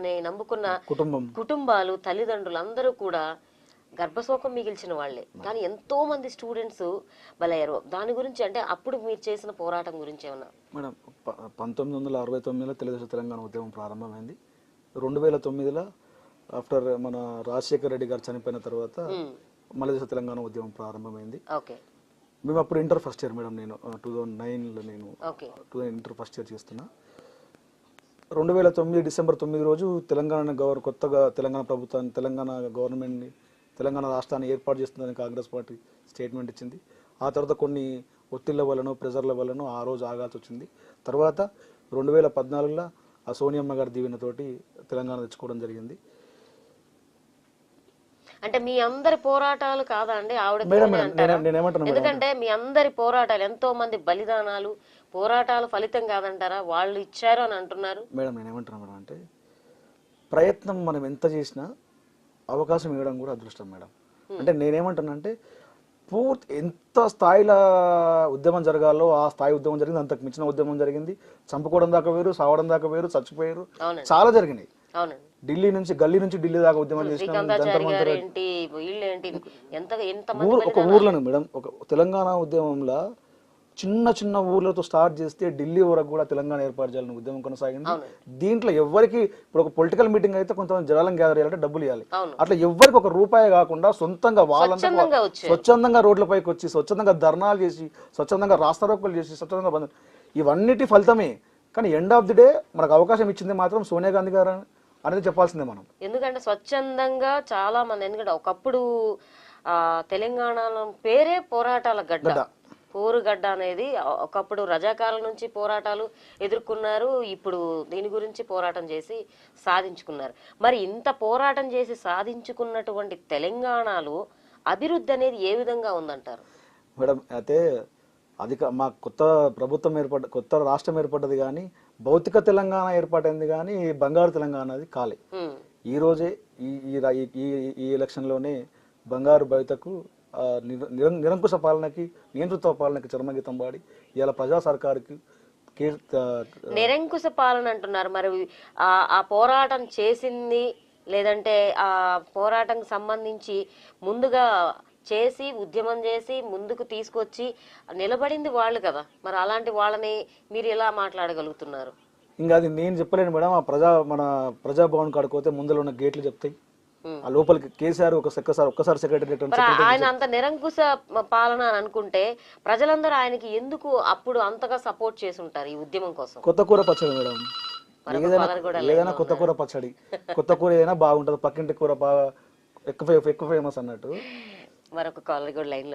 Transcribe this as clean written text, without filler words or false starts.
వాళ్ళని నమ్ముకున్న కుటుంబాలు, తల్లిదండ్రులు అందరూ కూడా గర్భశోకం మిగిల్చిన వాళ్ళే. కానీ ఎంతో మంది స్టూడెంట్స్ బలయ్యారు. దాని గురించి అంటే అప్పుడు మీరు చేసిన పోరాటం గురించి ఏమన్నా? మేడం 1969లో తెలుగుదేశం తెలంగాణ ఉద్యమం ప్రారంభమైంది. 2009లో ఆఫ్టర్ మన రాజశేఖర్ రెడ్డి గారు చనిపోయిన తర్వాత మలదేశ తెలంగాణ ఉద్యమం ప్రారంభమైంది. మేము అప్పుడు ఇంటర్ ఫస్ట్ ఇయర్ మేడం. నేను 2009లో నేను ఇంటర్ ఫస్ట్ ఇయర్ చేస్తున్నా. 2009 డిసెంబర్ 9 రోజు కొత్తగా తెలంగాణ ప్రభుత్వాన్ని, గవర్నమెంట్ని, తెలంగాణ రాష్ట్రాన్ని ఏర్పాటు చేస్తుందని కాంగ్రెస్ పార్టీ స్టేట్మెంట్ ఇచ్చింది. ఆ తర్వాత కొన్ని ఒత్తిళ్ల వలన, ప్రెజర్ల వలన ఆ రోజు ఆగాల్సి వచ్చింది. తర్వాత 2014లో ఆ సోనియమ్మ గారి దీవెనతోటి తెలంగాణ తెచ్చుకోవడం జరిగింది. అంటే మీ అందరి పోరాటాలు కాదా అండి ఆవిడ? ఎందుకంటే మీ అందరి పోరాటాలు, ఎంతో మంది బలిదానాలు, పోరాటాలు ఫలితం కాదంటారా? వాళ్ళు ఇచ్చారు అని అంటున్నారు. మేడం నేనేమంటున్నా మేడం అంటే, ప్రయత్నం మనం ఎంత చేసినా అవకాశం ఇవ్వడం కూడా అదృష్టం మేడం. అంటే నేనేమంటున్నా అంటే, ఎంత స్థాయిలో ఉద్యమం జరగాలో ఆ స్థాయి ఉద్యమం జరిగింది. అంతకు మించిన ఉద్యమం జరిగింది. చంపుకోవడం దాకా వేరు, సావడం దాకా వేరు, చచ్చిపోయారు, చాలా జరిగినాయి. గల్లీ నుంచి ఢిల్లీ దాకా ఉద్యమం చేసిన ఒక ఊర్లను మేడం, ఒక తెలంగాణ ఉద్యమంలో చిన్న ఊర్లతో స్టార్ట్ చేస్తే ఢిల్లీ వరకు కూడా తెలంగాణ ఏర్పాటు చేయాలని ఉద్యమం కొనసాగింది. దీంట్లో ఎవరికి ఇప్పుడు ఒక పొలిటికల్ మీటింగ్ అయితే కొంతమంది జనాలను గ్యాదర్ చేయాలంటే డబ్బులు ఇవ్వాలి. అట్లా ఎవరికి ఒక రూపాయి కాకుండా సొంతంగా వాళ్ళంతా స్వచ్ఛందంగా రోడ్లపైకి వచ్చి, స్వచ్ఛందంగా ధర్నాలు చేసి, స్వచ్ఛందంగా రాస్తారోకోలు చేసి, స్వచ్ఛందంగా ఇవన్నిటి ఫలితమే. కానీ ఎండ్ ఆఫ్ ది డే మనకు అవకాశం ఇచ్చింది మాత్రం సోనియా గాంధీ గారు అనేది చెప్పాల్సిందే మనం. ఎందుకంటే స్వచ్ఛందంగా చాలా మంది, ఎందుకంటే ఒకప్పుడు తెలంగాణ పేరే పోరాటాల గడ్డ, పోరుగడ్డ అనేది. ఒకప్పుడు రజాకారుల నుంచి పోరాటాలు ఎదుర్కొన్నారు, ఇప్పుడు దీని గురించి పోరాటం చేసి సాధించుకున్నారు. మరి ఇంత పోరాటం చేసి సాధించుకున్నటువంటి తెలంగాణలో అభివృద్ధి అనేది ఏ విధంగా ఉందంటారు మేడం? అయితే మా కొత్త రాష్ట్రం ఏర్పడ్డది కానీ భౌతిక తెలంగాణ ఏర్పాటైంది కానీ బంగారు తెలంగాణ అది కాలే. ఈ రోజే ఈ ఎలక్షన్లోనే బంగారు భవితకు నిరంకుశ పాలనకి, నియంతృత్వ పాలనకి చర్మగీతం పాడి ఇలా ప్రజా సర్కారుకి నిరంకుశ పాలన అంటున్నారు. మరి ఆ పోరాటం చేసింది, లేదంటే ఆ పోరాటం సంబంధించి ముందుగా చేసి ఉద్యమం చేసి ముందుకు తీసుకొచ్చి నిలబడింది వాళ్ళు కదా. మరి అలాంటి వాళ్ళని మీరు ఎలా మాట్లాడగలుగుతున్నారు? ఇంకా అది నేను చెప్పలేను మేడం. మన ప్రజాభవన్ కాడిపోతే ముందులో ఉన్న గేట్లు చెప్తాయి. ఆ లోపలికి కేసీఆర్ ఒక్కసారి సెక్రటరీ. ఆయన అంత నిరంకుశ పాలన అని అనుకుంటే ప్రజలందరూ ఆయనకి ఎందుకు అప్పుడు అంతగా సపోర్ట్ చేసి ఉంటారు ఈ ఉద్యమం కోసం? కొత్త కూర పచ్చడి మేడం, ఏదైనా కొత్త కూర పచ్చడి, కొత్త కూర ఏదైనా బాగుంటది, పక్కింటి కూర బాగా ఎక్కువ ఫేమస్ అన్నట్టు. మరొక కాలర్ కూడా లైన్